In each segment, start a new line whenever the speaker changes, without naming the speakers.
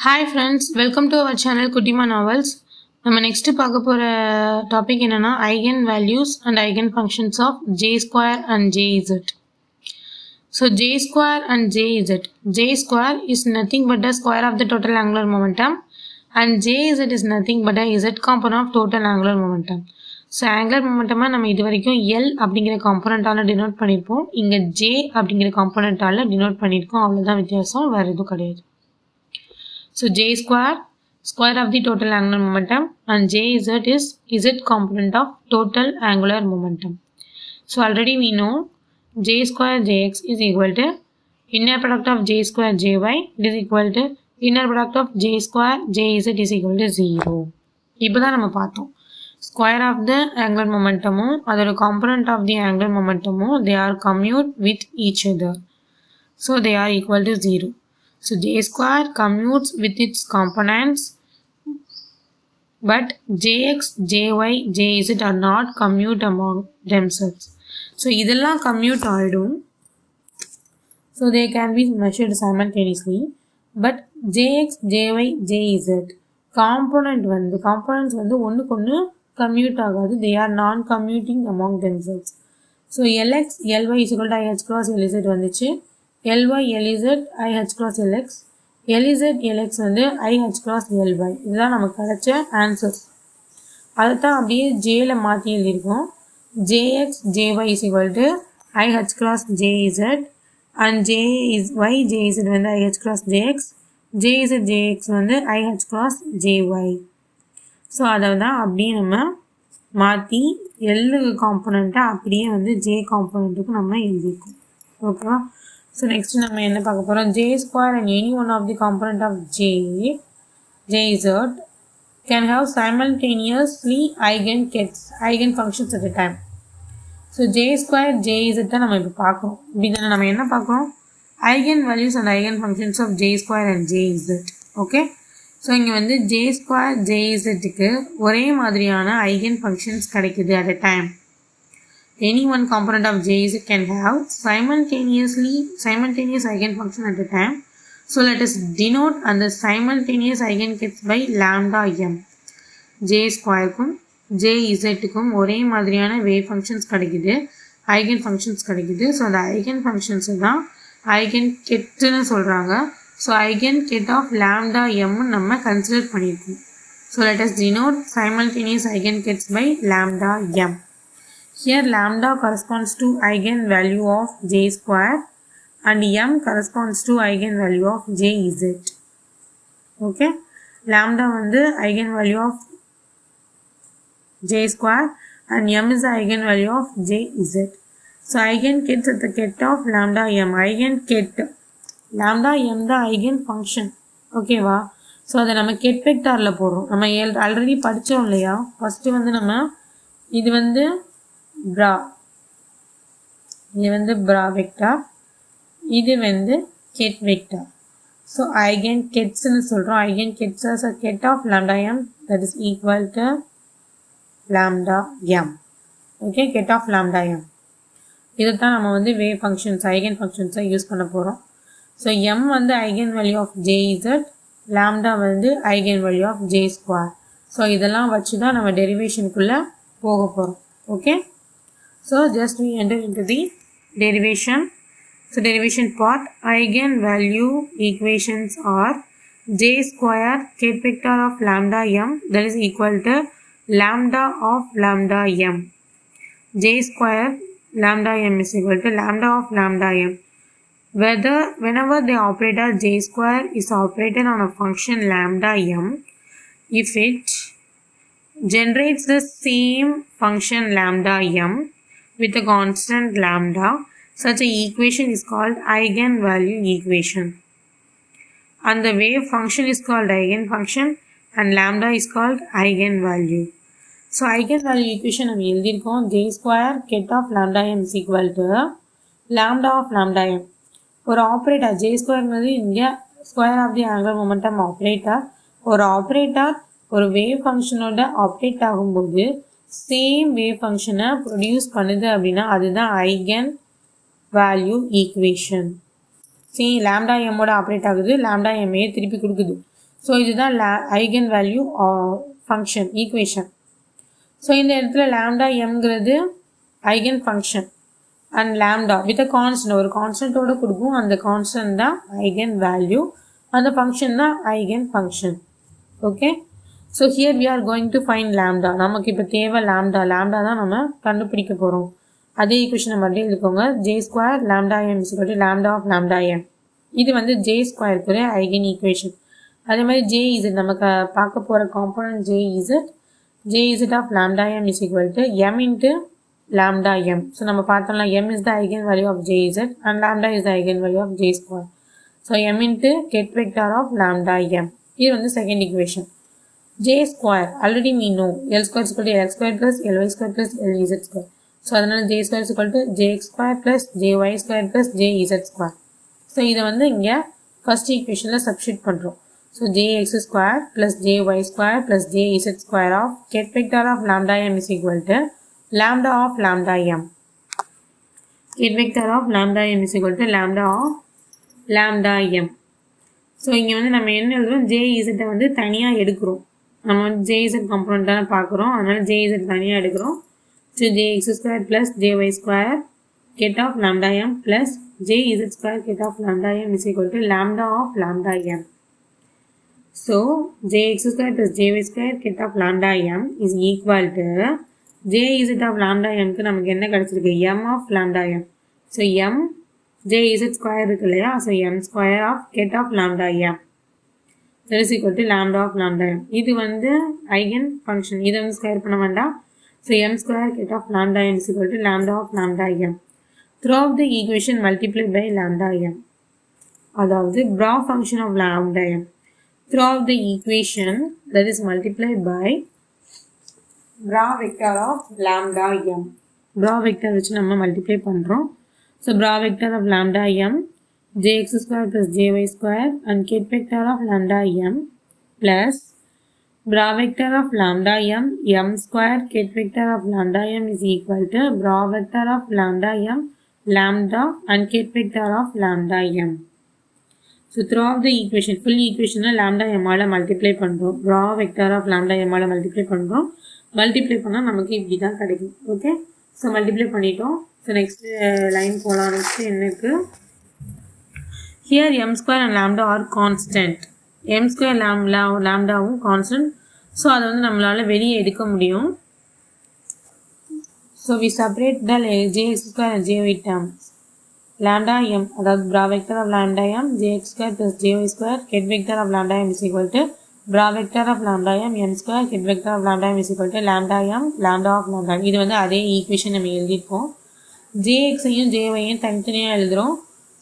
Hi friends, welcome to our channel Kuttima novels. நம்ம next பார்க்க போகிற டாபிக் என்னென்னா eigen values and eigen functions of J square and J Z. So J square and J Z. J square is nothing but the square of the total angular momentum and J Z is nothing but the Z component of total angular momentum. So angular மொமெண்டமாக நம்ம இது வரைக்கும் L அப்படிங்கிற காம்பனண்ட்டால் denote பண்ணியிருப்போம். இங்கே J அப்படிங்கிற காம்பனண்ட்டால் denote பண்ணியிருக்கோம். அவ்வளோதான் வித்தியாசம், வேறு எதுவும் கிடையாது. So J square of the total angular momentum and Jz is Z component of total angular momentum. So already we know J square Jx is equal to inner product of J square Jy, it is equal to inner product of J square Jz is equal to 0. இப்போதான் நம்ம பார்த்தோம் square of the angular momentum அதோட component of the angular momentum they are commute with each other. So they are equal to 0. So J square commutes with its components, but Jx, Jy, Jz are not commute among themselves. So இதெல்லாம் commute ஆயிடும். So they can be measured simultaneously. But Jx, Jy, Jz components வந்து ஒன்றுக்கு ஒன்று commute ஆகாது. They are non-commuting among themselves. So Lx, Ly is equal to IH cross Lz வந்துச்சு. Ly, Lz, IH cross Lx, Lz, Lx வந்து IH cross Ly. இதுதான் நமக்கு கிடைச்ச answer. அதைத்தான் அப்படியே ஜேல மாற்றி எழுதியிருக்கோம். Jx, Jy is equal to IH cross Jz and Jy, Jz வந்து IH cross Jx, Jz, Jx வந்து IH cross Jy. ஸோ அதை தான் அப்படியே நம்ம மாற்றி எல் காம்பனண்ட்டை அப்படியே வந்து ஜே காம்பனண்ட்டுக்கு நம்ம எழுதியிருக்கோம். ஓகேவா? So next நம்ம என்ன பார்க்க போறோம், J square and any one of the component of Jz can have simultaneously eigen functions at a time. So J square Jz தான் நம்ம இப்போ பார்க்குறோம். இப்படிதானே நம்ம என்ன பார்க்குறோம், eigen values and eigen functions of J square and Jz. Okay, so இங்கே வந்து J square Jzக்கு ஒரே மாதிரியான eigen functions கிடைக்குது at a time. Any one component of Jz can have simultaneous eigenfunction at a time. So let us denote and the simultaneous eigengets by lambda m. J square க்கும் Jz க்கும் ஒரே மாதிரியான wave functions கிடைக்குது, eigenfunctions கிடைக்குது. So அந்த eigenfunctions தான் eigenketன்னு சொல்கிறாங்க. So eigenket of lambda m நம்ம கன்சிடர் பண்ணியிருக்கோம். So let us denote simultaneous eigenkets by lambda m. Here lambda corresponds to eigenvalue of J square and m corresponds to eigenvalue of Jz. Okay, lambda வந்து eigenvalue of J square and m is the eigenvalue of Jz. So eigenkets at the ket of lambda m. Eigenket lambda m the eigenfunction. ஓகேவா? So அதை நம்ம get வெக்டாரில் போடுறோம். நம்ம already படித்தோம் இல்லையா, first வந்து நம்ம இது வந்து bra, இது வந்து bra vector, இது வந்து ket vector. So eigenkets னு சொல்கிறோம். eigenkets as a ket of lambda m that is equal to lambda m. Okay, ket of lambda m. இதைத்தான் நம்ம வந்து wave functions eigenfunctions யூஸ் பண்ண போகிறோம். ஸோ m வந்து eigenvalue of Jz, lambda வந்து eigenvalue of J square. So இதெல்லாம் வச்சு தான் நம்ம டெரிவேஷனுக்குள்ளே போக போகிறோம். Okay, so just we enter into the derivation. So derivation part, eigenvalue equations are J square ket vector of lambda m that is equal to lambda of lambda m. J square lambda m is equal to lambda of lambda m. Whenever the operator J square is operated on a function lambda m, if it generates the same function lambda m with a constant lambda, such an equation is called eigenvalue equation. And the wave function is called eigenfunction and lambda is called eigenvalue. So eigenvalue equation நம்ம எழுதியிருக்கோம். J square ket of lambda m is equal to lambda of lambda m. ஒரு operator J square இங்கே square of the angular momentum operator. ஒரு operator ஒரு wave ஃபங்க்ஷனோட operate ஆகும்போது same wave ஃபங்க்ஷனை produce பண்ணுது அப்படின்னா அதுதான் ஐகன் வேல்யூ ஈக்குவேஷன். சி லாம்டா எம்மோட ஆப்ரேட் ஆகுது, லாம்டா எம்ஏ திருப்பி கொடுக்குது. ஸோ இதுதான் eigen value function equation. So இந்த இடத்துல லாம்டா எம்ங்கிறது eigen function and lambda with a constant, ஒரு கான்ஸ்டன்ட்டோடு கொடுக்கும், அந்த கான்ஸ்டன்ட் தான் ஐகன் வேல்யூ, அந்த ஃபங்க்ஷன் தான் eigen function. Okay, so here we are going to find lambda. நமக்கு இப்போ தேவை லாம்டா தான் நம்ம கண்டுபிடிக்க போகிறோம். அதே ஈக்குவேஷனை மட்டும் எழுதிக்கோங்க. J square lambda M is lambda of lambda M. இது வந்து ஜே ஸ்கொயருக்கு ஐகன் ஈக்குவேஷன். அதே மாதிரி ஜே இசட் நமக்கு பார்க்க போகிற component J Z of lambda M is equal to M into lambda M. So நம்ம பார்த்தோம்னா M is the eigen value of J Z and lambda is the eigen value of J square. So M into ket vector of lambda M. இது வந்து second equation. J square already we know L square is equal to L square plus Ly square plus Lz square. So அதனால் J square is equal to jx square plus jy square plus jz square. So இதை வந்து இங்கே first ஈக்குவேஷனில் substitute பண்ணுறோம். So jx square plus jy square plus jz square of get vector of lambda m is equal to lambda of lambda m. Get vector of lambda m is equal to lambda of lambda m. So இங்கே வந்து நம்ம என்ன எழுதுறோம், jz வந்து தனியாக எடுக்கிறோம். நம்ம வந்து jz காம்பனண்ட் தானே பார்க்குறோம், அதனால் jz தனியாக எடுக்கிறோம். So jx square plus jy square get of lambda m plus jz square get of lambda m is equal to lambda of lambda m. So jx square plus jy square get of lambda m is equal to jz of lambda m க்கு நமக்கு என்ன கிடைச்சிருக்கு, m of lambda m. So m jz square இருக்கு இல்லையா, so m square of get of lambda m that is equal to lambda of lambda m. இது வந்து eigen function, இதை வந்து ஸ்கொயர் பண்ண வேண்டாம். So m square get of lambda m is equal to lambda of lambda m. Throughout the equation multiply by lambda m. அதாவது bra function of lambda m. Throughout the equation that is multiplied by bra vector of lambda m. bra vector வச்சு நம்ம multiply பண்ணுறோம். So bra vector of lambda m jx square plus jy square and get vector of lambda m plus bra vector of lambda m square get vector of lambda m is equal to bra vector of lambda m lambda and get vector of lambda m. So throughout the equation, full equation lambda m ஆல multiply பண்ணுறோம். bra vector of lambda m ஆல multiply பண்ணுறோம். multiply பண்ணால் நமக்கு இப்படி தான் கிடைக்கும். Okay, so multiply பண்ணிட்டோம். ஸோ நெக்ஸ்ட் லைன் போகலாம். நெக்ஸ்ட் என்னக்கு, here m square and lambda are constant. m square lambdaவும் constant. So அதை வந்து நம்மளால் வெளியே எடுக்க முடியும். So we separate the jx square and jy terms. Lambda m, அதாவது bra vector of lambda m jx square plus jy square get vector of lambda m is equal to bra vector of lambda m square get vector of lambda m is equal to lambda m lambda of lambda. இது வந்து அதே equation நம்ம எழுதியிருப்போம். jxஐயும் jyஐயும் தனித்தனியாக எழுதுகிறோம்.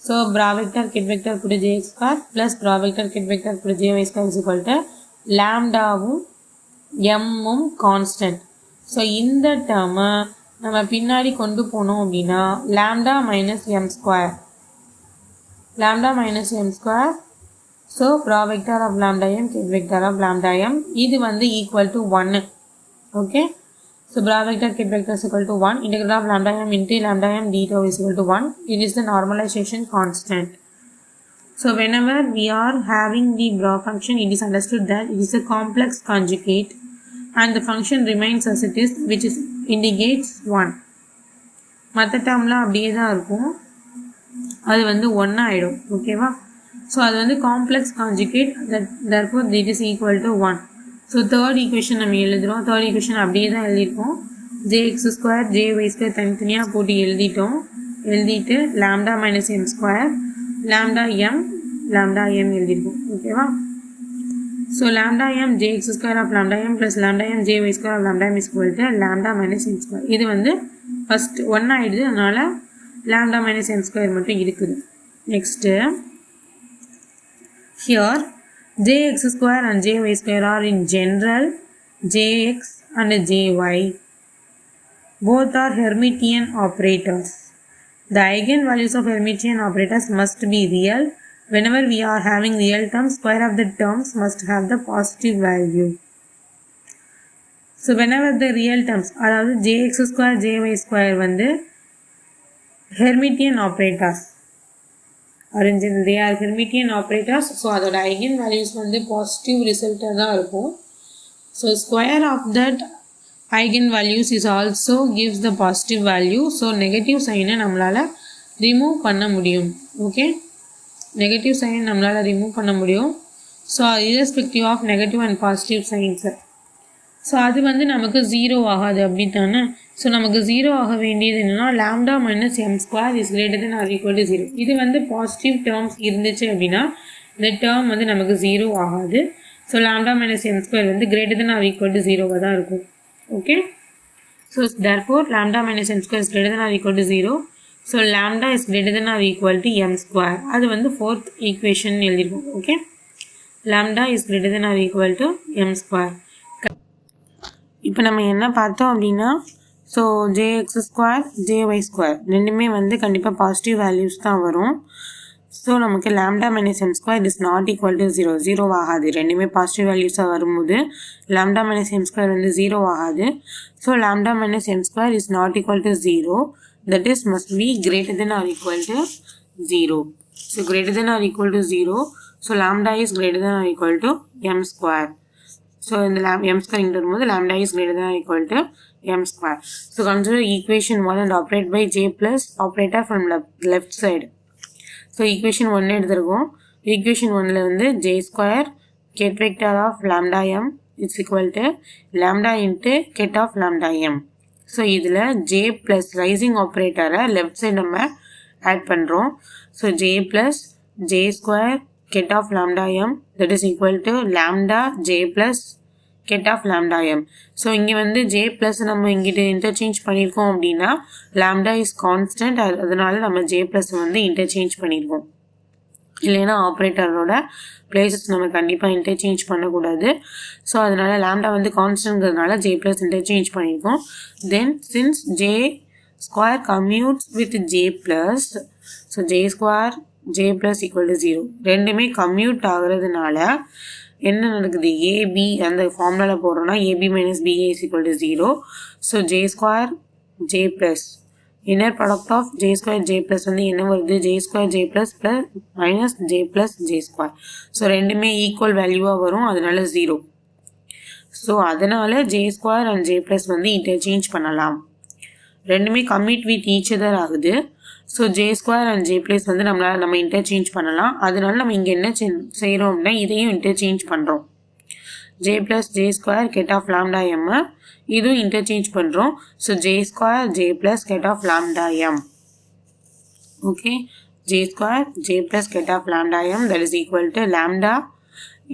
So bra vector get vector கூட jx square plus bra vector get vector கூட jy square is equal to lambdaவும் mம் கான்ஸ்டன்ட். ஸோ இந்த டேர்மை நம்ம பின்னாடி கொண்டு போனோம் அப்படின்னா lambda minus m square, so bra vector of lambda m get vector of lambda m இது வந்து equal to 1. Okay, so bra vector get vector is equal to 1. Integral of lambda m into lambda m d tau is equal to 1. It is the normalization constant. So whenever we are having the bra function, it is understood that it is a complex conjugate and the function remains as it is, which is indicates 1. மற்ற டேர்ம்லாம் அப்படியே தான் இருக்கும், அது வந்து 1 ஆகிடும். ஓகேவா, so அது வந்து complex conjugate, therefore it is equal to 1. So third equation நம்ம எழுதுகிறோம். தேர்ட் ஈக்குவேஷன் அப்படியே தான் எழுதியிருக்கோம். jx square jy square தனித்தனியாக போட்டு எழுதிட்டு lambda minus m square lambda m எழுதியிருக்கோம். ஓகேவா, so lambda m jx square of lambda m plus lambda m jy square of lambda m is equal to lambda minus m square. இது வந்து first 1 ஆகிடுது, அதனால் lambda minus m square மட்டும் இருக்குது. Next here jx square and jy square are in general jx and jy. Both are Hermitian operators. The eigenvalues of Hermitian operators must be real. Whenever we are having real terms, square of the terms must have the positive value. So whenever the real terms, அதாவது jx square jy square வந்து Hermitian operators. ஆரஞ்சு they are Hermitian operators. So அதோட eigenvalues வந்து positive ரிசல்ட்டாக தான் இருக்கும். So square of that eigenvalues is also gives the positive value. So negative சைனை நம்மளால் ரிமூவ் பண்ண முடியும். ஓகே, நெகட்டிவ் சைன் நம்மளால் ரிமூவ் பண்ண முடியும். So irrespective of negative and positive signs. So அது வந்து நமக்கு 0 ஆகாது அப்படி தானே. ஸோ நமக்கு 0 ஆக வேண்டியது என்னென்னா lambda minus M square is greater than or equal to 0. இது வந்து பாசிட்டிவ் டேர்ம்ஸ் இருந்துச்சு அப்படின்னா இந்த டேர்ம் வந்து நமக்கு 0 ஆகாது. So lambda minus M square வந்து greater than or equal to 0 தான் இருக்கும். Okay, so therefore lambda minus M square is greater than or equal to 0. So lambda is greater than or equal to M square. அது வந்து 4th equation எழுதிருக்கோம். Okay, lambda is greater than or equal to M square. இப்போ நம்ம என்ன பார்த்தோம் அப்படின்னா so jx square jy square ரெண்டுமே வந்து கண்டிப்பாக பாசிட்டிவ் வேல்யூஸ் தான் வரும். ஸோ நமக்கு lambda minus M square is not equal to 0 ஆகாது. ரெண்டுமே பாசிட்டிவ் வேல்யூஸாக வரும்போது லாம்டா மைனஸ் எம் ஸ்கொயர் வந்து 0 ஆகாது. So lambda minus M square is not equal to 0, that is must be greater than or equal to 0. So greater than or equal to 0. So lambda is greater than or equal to M square. So in the m square இங்க வரும்போது lambda is greater than or equal to m square. So consider equation 1 and operate by j plus operator from left side. So equation 1 எடுத்துருக்கோம். equation 1ல வந்து j square ket vector of lambda m is equal to lambda into ket of lambda m. So இதில் j plus rising operator left side நம்ம add பண்ணுறோம். So j plus j square ket of lambda m that is equal to lambda j plus ket of lambda m. So இங்கே வந்து j plus நம்ம இங்கிட்ட interchange பண்ணியிருக்கோம் அப்படின்னா lambda is constant, அதனால நம்ம j plus வந்து இன்டர்சேஞ்ச் பண்ணியிருக்கோம். இல்லைன்னா ஆப்ரேட்டரோட பிளேசஸ் நம்ம கண்டிப்பாக இன்டர்சேஞ்ச் பண்ணக்கூடாது. ஸோ அதனால lambda வந்து கான்ஸ்டன்ட்ங்கிறதுனால j plus இன்டர்சேஞ்ச் பண்ணியிருக்கோம். தென் since j square commutes with j plus, so j square j plus equal to 0 ரெண்டுமே கம்யூட் ஆகுறதுனால என்ன நடக்குது, ab அந்த ஃபார்முலாவில் போடுறோம்னா ab minus ba is equal to 0. So j square j plus inner product of j square j plus வந்து என்ன வருது, j square j plus plus minus j plus j square. So ரெண்டுமே equal வேல்யூவாக வரும், அதனால 0. So அதனால j square and j plus வந்து interchange பண்ணலாம். ரெண்டுமே கம்மிட் வித் ஈச் அதர் ஆகுது. So j square and j plus வந்து நம்ம இன்டர்சேஞ்ச் பண்ணலாம். அதனால நம்ம இங்கே என்ன செய்கிறோம் அப்படின்னா இதையும் இன்டர்சேஞ்ச் பண்ணுறோம். j plus j square ket of lambda m இதுவும் இன்டர்சேஞ்ச் பண்ணுறோம். So j square j plus ket of lambda m. Okay, j square j plus ket of lambda m that is equal to lambda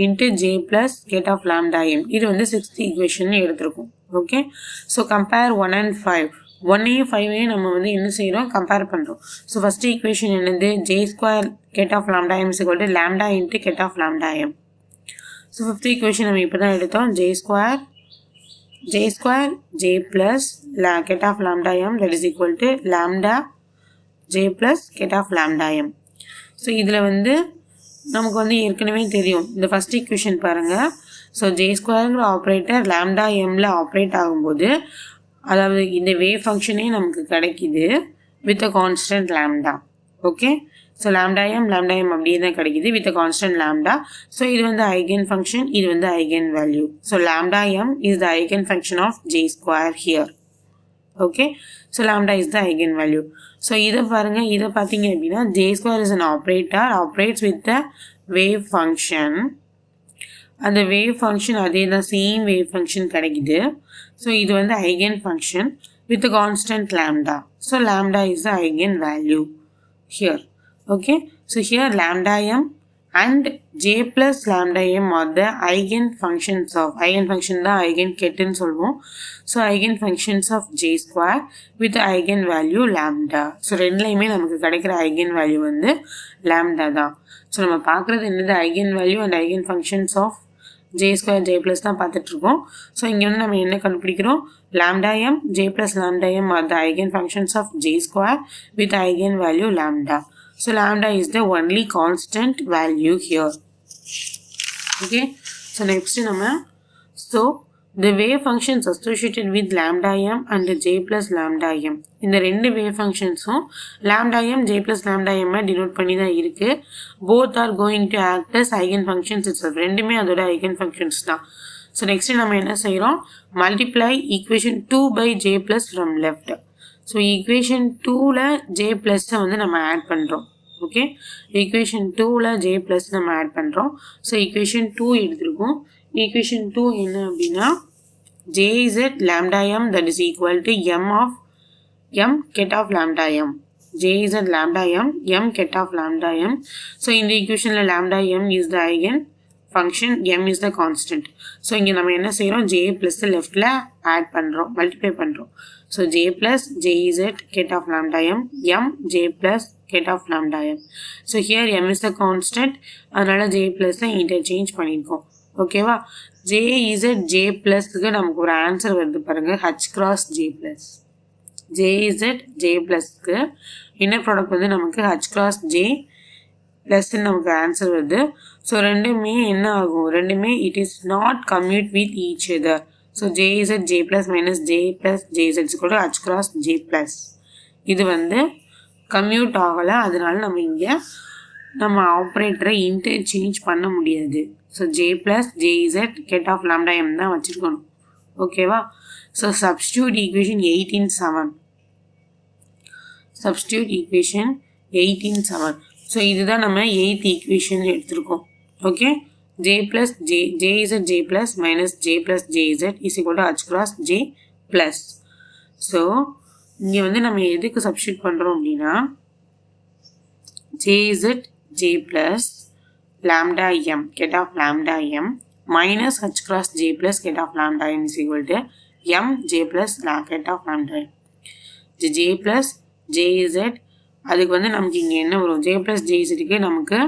into j plus ket of lambda m. இது வந்து 6th equation எடுத்திருக்கோம். Okay, so compare 1 and 5. 1ஐயும் 5ஐயும் நம்ம வந்து என்ன செய்கிறோம், compare பண்ணுறோம். So first equation என்னது, j square ket of lambda m is equal to lambda into ket of lambda m. So 5th equation நம்ம இப்போ தான் எடுத்தோம். j square j plus ket of lambda m that is equal to lambda j plus ket of lambda m. So இதில் வந்து நமக்கு வந்து ஏற்கனவே தெரியும் இந்த ஃபஸ்ட் ஈக்குவேஷன் பாருங்கள். ஸோ j ஸ்கொயருங்கிற ஆப்ரேட்டர் lambda mல ஆப்ரேட் ஆகும்போது அதாவது இந்த வேவ் ஃபங்க்ஷனே நமக்கு கிடைக்குது with a constant lambda. Okay, so lambda M அப்படியே தான் கிடைக்குது with a constant lambda. So இது வந்து ஐகன் ஃபங்க்ஷன், இது வந்து eigen value. So lambda M is the eigen function of j square here. Okay, so lambda is the eigen value. So இதை பாருங்கள், இதை பார்த்தீங்க அப்படின்னா j square is an operator operates with the wave function. அந்த wave function அதே தான், same wave function கிடைக்குது. So இது வந்து eigen function with constant lambda. So lambda is the eigen value here. Okay, so here lambda M and J plus lambda M are the eigen functions of, eigenfunction தான் eigen கெட்டுன்னு சொல்லுவோம். So eigen functions of J square with eigenvalue lambda. So ரெண்டுலையுமே நமக்கு கிடைக்கிற eigenvalue வந்து lambda தான். So நம்ம பார்க்குறது என்னது, eigenvalue and eigen functions of j square j plus தான் பார்த்துட்ருக்கோம். ஸோ இங்கே வந்து நம்ம என்ன கண்டுபிடிக்கிறோம், lambda M j plus lambda M are the eigen functions of j square with eigenvalue lambda. So lambda is the only constant value here. Okay, so next நம்ம so the wave functions associated with lambda m and j plus lambda m. இந்த ரெண்டு wave functionsம் lambda m j plus lambda m denote பண்ணி தான் இருக்கு. Both are going to act as eigenfunctions itself. ரெண்டுமே அதோட eigenfunctions தான். So next நம்ம என்ன செய்றோம்? Multiply equation 2 by j plus from left. So equation 2ல j plus வந்து நம்ம add பண்றோம். Okay? equation 2ல j plus நம்ம add பண்றோம். So equation 2 எடுத்துருக்கோம். equation 2 என்ன அப்படின்னா jz lambda m that is equal to m of m ket of lambda m. jz lambda m m ket of lambda m. So in the equation lambda m is the eigen function, m is the constant. So இங்க நம்ம என்ன செய்றோம்? j plus leftல add பண்றோம், multiply பண்றோம். So j plus jz ket of lambda m m j plus ket of lambda m. So here m is the constant, அதனால j plus interchange பண்ணிருக்கோம். ஓகேவா? jz j plus க்கு நமக்கு ஒரு answer வருது பாருங்க, h cross j plus. jz j plus க்கு inner product வந்து நமக்கு h cross j plus நமக்கு ஆன்சர் வருது. ஸோ ரெண்டுமே என்ன ஆகும்? ரெண்டுமே it is not commute with each other. So jz j plus minus j plus jz கூட h cross j plus. இது வந்து கம்யூட் ஆகலை, அதனால நம்ம இங்கே நம்ம ஆப்ரேட்டரை இன்டர்சேஞ்ச் பண்ண முடியாது. So j plus jz ket of lambda m தான் வச்சுருக்கணும். ஓகேவா? So substitute equation 8 in 7. substitute equation 8 in 7. So இதுதான் நம்ம 8th equation எடுத்திருக்கோம். Okay, j plus jz j plus minus j plus jz is equal to h cross j plus. So இங்கே வந்து நம்ம எதுக்கு சப்ஸ்டியூட் பண்ணுறோம் அப்படின்னா jz j plus lambda m ket of lambda m minus h cross j plus ket of lambda m is equal to m j plus ket of lambda m. j plus jz அதுக்கு வந்து நமக்கு இங்கே என்ன வரும்? j plus jzக்கு நமக்கு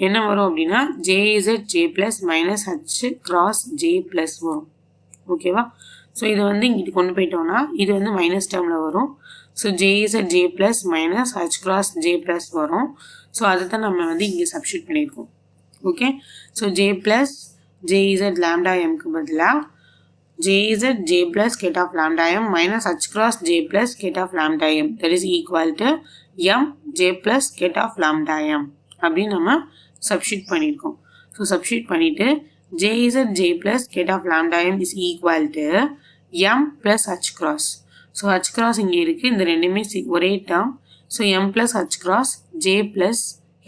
என்ன வரும் அப்படின்னா jz j plus minus h cross j plus வரும். ஓகேவா? ஸோ இதை வந்து இங்கிட்டு கொண்டு போயிட்டோம்னா இது வந்து மைனஸ் டேர்மில் வரும். So jz j plus minus h cross j plus வரும். ஸோ அதை தான் நம்ம வந்து இங்கே சப்ஸ்டியூட் பண்ணியிருக்கோம். Okay, so j plus jz lambda mக்கு பதிலாக jz j plus ket of lambda m minus h cross j plus ket of lambda m that is equal to m j plus ket of lambda m அப்படின்னு நம்ம substitute பண்ணியிருக்கோம். So substitute பண்ணிவிட்டு jz j plus ket of lambda m is equal to m plus h cross. So h cross இங்கே இருக்குது, இந்த ரெண்டுமே ஒரே term. So m plus h cross j plus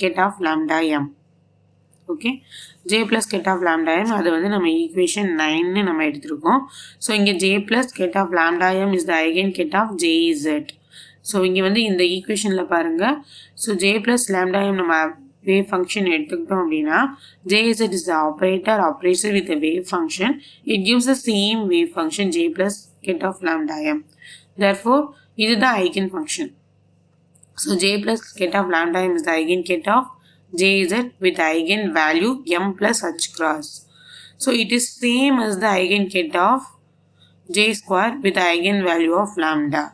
ket of lambda m. Okay, j plus ket of lambda m அது வந்து நம்ம equation 9 நம்ம எடுத்திருக்கோம். ஸோ இங்கே j plus ket of lambda m is the eigen ket of jz. So இங்கே வந்து இந்த ஈக்குவேஷனில் பாருங்கள். So j plus lambda m நம்ம wave function எடுத்துக்கிட்டோம் அப்படின்னா jz is the operator with the wave function. It gives the same wave function j plus ket of lambda m. Therefore இது தான் eigen function. So j plus ket of lambda m is the eigen ket of jz with eigen value m plus h cross. So it is same as the eigen ket of j square with eigen value of lambda.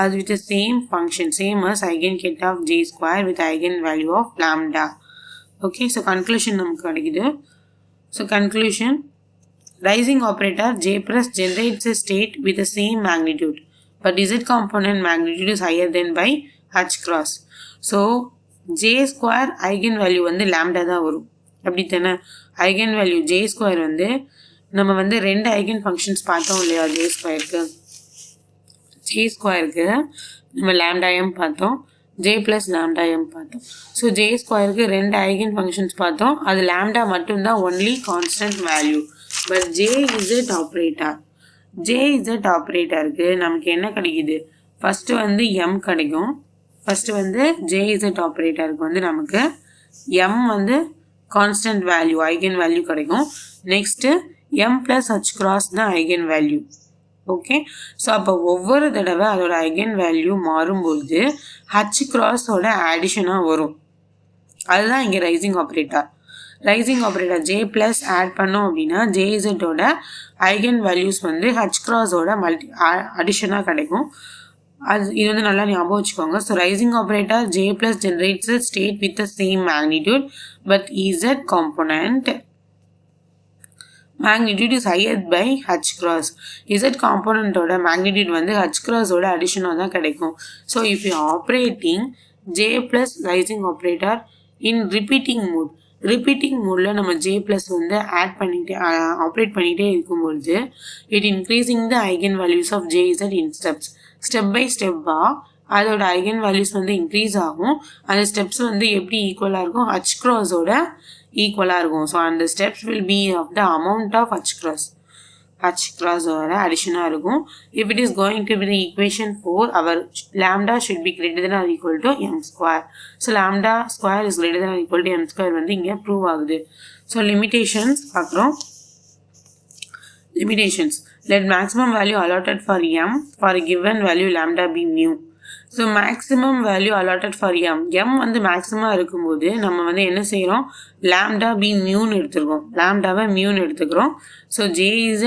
As with the same function, same as eigen ket of j square with eigen value of lambda. Okay, so conclusion நமக்கு கிடைக்குது. So conclusion, rising operator j plus generates a state with the same magnitude, but z component magnitude is higher than by h cross. So j square eigen value வந்து lambda தான் வரும். அப்படி தானே? eigen value j square வந்து நம்ம வந்து ரெண்டு eigen functions பார்த்தோம் இல்லையா? j squareக்கு நம்ம lambda m பார்த்தோம், j plus lambda m பார்த்தோம். ஸோ j ஸ்கொயருக்கு ரெண்டு ஐகன் ஃபங்க்ஷன்ஸ் பார்த்தோம். அது lambda மட்டும்தான் only constant value. But jz ஆப்ரேட்டருக்கு நமக்கு என்ன கிடைக்குது? ஃபஸ்ட்டு வந்து m கிடைக்கும். ஃபஸ்ட்டு வந்து jz ஆப்ரேட்டருக்கு வந்து நமக்கு m வந்து கான்ஸ்டன்ட் வேல்யூ ஐகன் வேல்யூ கிடைக்கும். Next m plus h cross தான் ஐகன் வேல்யூ. ஓகே, ஸோ அப்போ ஒவ்வொரு தடவை அதோட ஐகன் வேல்யூ மாறும்பொழுது h crossோட ஆடிஷனாக வரும். அதுதான் இங்கே raising operator. Raising operator j plus add பண்ணோம் அப்படின்னா jzோட ஐகன் வேல்யூஸ் வந்து h crossோட அடிஷனாக கிடைக்கும். இது வந்து நல்லா ஞாபகம் வச்சுக்கோங்க. ஸோ raising operator j plus generates a state with the same magnitude but z component magnitude is higher by h cross. Z component ஓட magnitude வந்து h cross ஓட addition தான் கிடைக்கும். So if you are operating j plus rising operator in repeating mode, repeating modeல நம்ம j plus வந்து add பண்ணிட்டு operate பண்ணிட்டே இருக்கும்போது it increasing the eigen values of jz in steps. Step by step அதோட eigen values வந்து increase ஆகும். அந்த steps வந்து எப்படி ஈக்குவலாக இருக்கும், h cross ஓட ஈக்குவலாக இருக்கும். ஸோ அந்த steps will be of the amount of h cross ஓட அடிஷனாக இருக்கும். If it is going to be the equation 4 our lambda should be greater than or equal to m square. So lambda square is greater than or equal to m square வந்து இங்கே prove ஆகுது. So limitations பார்க்குறோம். limitations. Let maximum value allotted for m for a given value lambda be mu. So maximum value allotted for m வந்து maximum இருக்கும்போது நம்ம வந்து என்ன செய்கிறோம், lambda be muன்னு எடுத்துருக்கோம், lambdaவை muன்னு எடுத்துக்கிறோம். So jz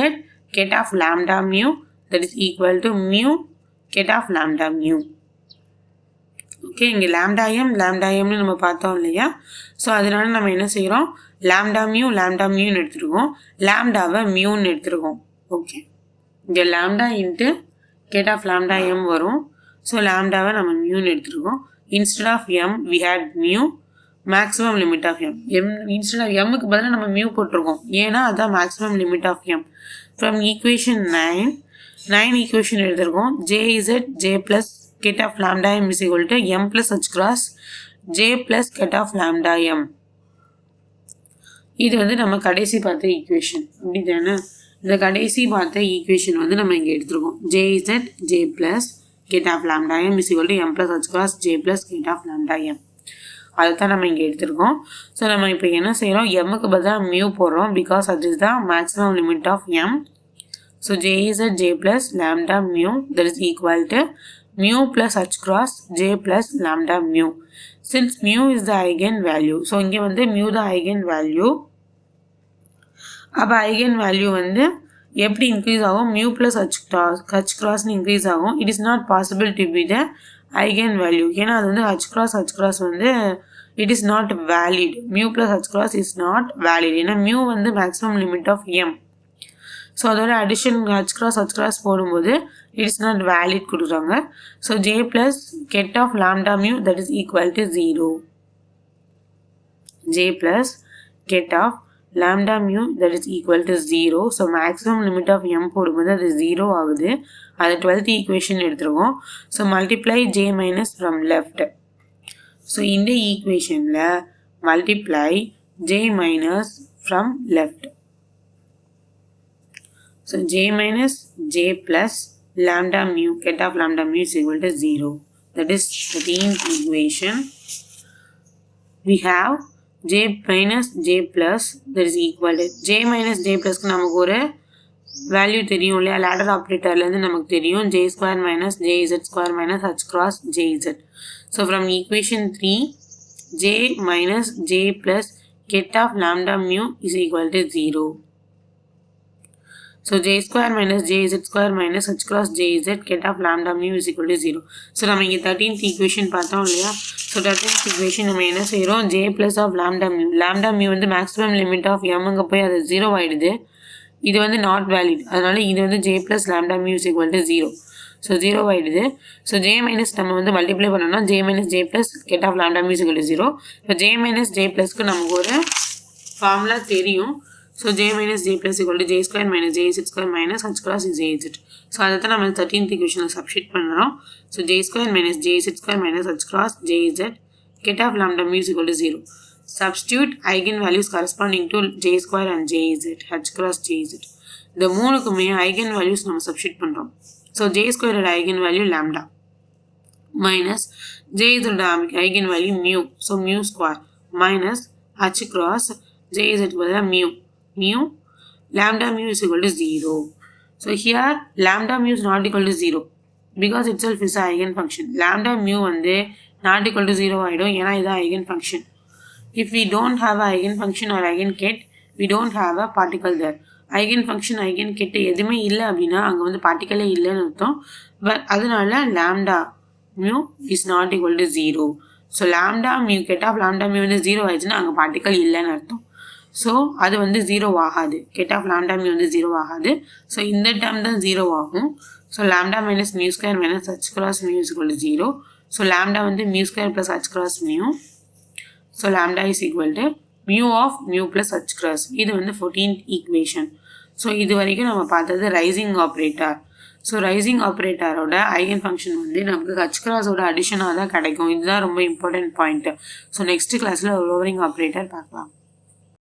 get of lambda mu that is equal to mu get of lambda mu. Okay, இங்கே lambda mனு நம்ம பார்த்தோம் இல்லையா. ஸோ அதனால நம்ம என்ன செய்கிறோம், lambda muன்னு எடுத்துருக்கோம், lambdaவை muன்னு எடுத்துருக்கோம். ஓகே, இங்கே lambda into get of lambda m வரும். ஸோ lambdaவை நம்ம muன்னு எடுத்துருக்கோம். Instead of m we had mu, maximum limit of m. Instead of mக்கு பதிலாக நம்ம mu போட்டிருக்கோம், ஏன்னா அதுதான் maximum limit of m. From equation 9 equation எடுத்திருக்கோம். jz j plus get of lambda m is equal to m plus h cross j plus get of lambda m. இது வந்து நம்ம கடைசி பார்த்த ஈக்குவேஷன், அப்படி தானே. இந்த கடைசி பார்த்த ஈக்குவேஷன் வந்து நம்ம இங்கே எடுத்துருக்கோம். jz j plus get of lambda m is equal to m plus h cross j plus get of lambda m. அதுதான் நம்ம இங்கே எடுத்துருக்கோம். ஸோ நம்ம இப்போ என்ன செய்கிறோம், mக்கு பதிலாக mu போடுறோம், பிகாஸ் அது is the maximum limit of m. So jz j plus lambda mu that is equal to mu plus h cross j plus lambda mu. Since mu is the eigen value, so இங்கே வந்து mu the eigen value. அப்போ eigen value வந்து எப்படி increase ஆகும், mu plus h crossனு increase ஆகும். It is not possible to be the eigen value, ஏன்னா அது வந்து h cross வந்து it is not valid. mu plus h cross is not valid, ஏன்னா mu வந்து maximum limit of m. So அதோட addition h cross போடும்போது it is not valid கொடுக்குறாங்க. So j plus get of lambda mu that is equal to 0. j plus get of lambda mu that is equal to 0. So maximum limit of m போடும்போது அது 0 ஆகுது. அது 12th equation எடுத்துருக்கோம். So multiply j minus from left. So இந்த ஈக்குவேஷனில் multiply j minus from left. So j minus j plus lambda mu get of lambda mu is equal to 0. That is 13th equation. We have j minus j plus that is equal to j minus j plus நமக்கு ஒரு value தெரியும் இல்லையா, ladder ஆப்ரேட்டர்லேருந்து நமக்கு தெரியும் j square minus jz square minus h cross jz. So from equation 3 j minus j plus get of lambda mu is equal to 0. So j square minus jz square minus h cross jz get of lambda mu is equal to 0. So நம்ம இங்கே 13th equation பார்த்தோம் இல்லையா. So 13th equation நம்ம என்ன செய்கிறோம், j plus of lambda mu. lambda mu வந்து maximum limit of mங்க போய் அது 0 ஆகிடுது. இது வந்து நாட் வேலிட், அதனால இது வந்து j plus lambda mu is equal to 0. So 0 ஆகிடுது. ஸோ j மைனஸ் நம்ம வந்து மல்டிப்ளை பண்ணோம்னா j minus j plus get of lambda mu is equal to 0. இப்போ j minus j plusக்கு நமக்கு ஒரு ஃபார்முலா தெரியும். So j minus j plus equal to j square minus jz square minus h cross is jz. So அதை தான் நம்ம 13th equation substitute பண்ணுறோம். So j square minus jz square minus h cross jz get of lambda mu is equal to 0. Substitute eigen values corresponding to j square and jz h cross jz. இந்த மூணுக்குமே eigen values நம்ம substitute பண்ணுறோம். So j square ஓட eigen value lambda minus jz ஓட eigen value mu, so mu square minus h cross jz பதிலாக mu lambda mu is equal to 0. So here lambda mu is not equal to 0 because itself is an eigen function. Lambda mu வந்து not equal to 0 ஆகிடும், ஏன்னா இதுதான் eigen function. If we don't have an eigen function or eigen ket, we don't have a particle there. eigen function eigen ket எதுவுமே இல்லை அப்படின்னா அங்கே வந்து பார்ட்டிக்கலே இல்லைன்னு அர்த்தம். பட் அதனால lambda mu is not equal to 0. So lambda mu get of lambda mu வந்து 0 ஆயிடுச்சுன்னா அங்கே பார்ட்டிக்கல் இல்லைன்னு அர்த்தம். ஸோ அது வந்து 0 ஆகாது. கெட் ஆஃப் லாம்டா மியூ வந்து 0 ஆகாது. ஸோ இந்த டேர்ம் தான் 0 ஆகும். So lambda minus mu square minus h cross mu is equal to 0. So lambda வந்து mu square plus h cross mu. So lambda is equal to mu of mu plus h cross. இது வந்து 14th equation. So இது வரைக்கும் நம்ம பார்த்தது raising operator. So raising ஆப்ரேட்டரோட eigen function வந்து நமக்கு ஹச் கிராஸோட அடிஷனாக தான் கிடைக்கும். இதுதான் ரொம்ப இம்பார்ட்டன்ட் பாயிண்ட்டு. ஸோ நெக்ஸ்ட் கிளாஸில் லோவரிங் ஆப்ரேட்டர் பார்க்கலாம்.